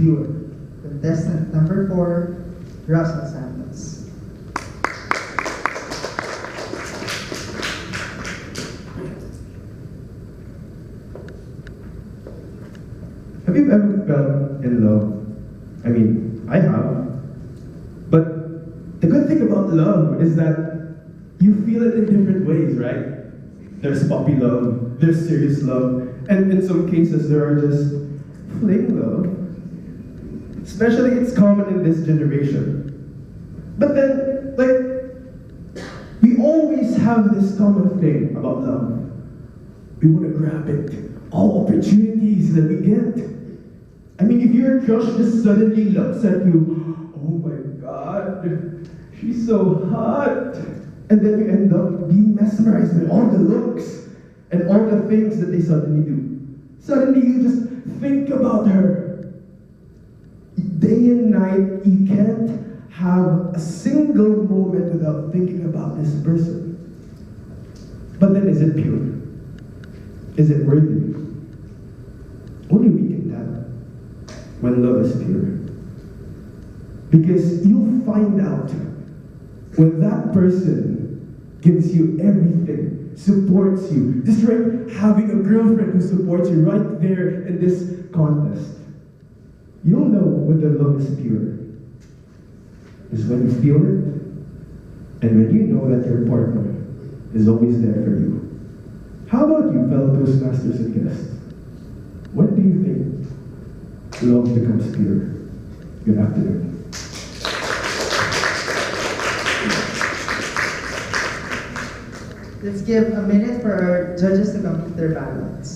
pure. Contestant number 4, Russell Santos. Have you ever felt in love? I mean, I have. But the good thing about love is that you feel it in different ways, right? There's puppy love, there's serious love, and in some cases there are just fling love. Especially it's common in this generation. But then, we always have this common thing about love. We want to grab it. All opportunities that we get. I mean, if your crush just suddenly looks at you, oh my God, she's so hot. And then you end up being mesmerized by all the looks and all the things that they suddenly do. Suddenly you just think about her. Day and night, you can't have a single moment without thinking about this person. But then is it pure? Is it worthy? Only we can tell when love is pure. Because you'll find out when that person gives you everything, supports you. Just like having a girlfriend who supports you right there in this contest. You'll know when the love is pure. Is when you feel it, and when you know that your partner is always there for you. How about you, fellow Toastmasters and guests? When do you think love becomes pure? Good afternoon. Let's give a minute for our judges to complete their ballots.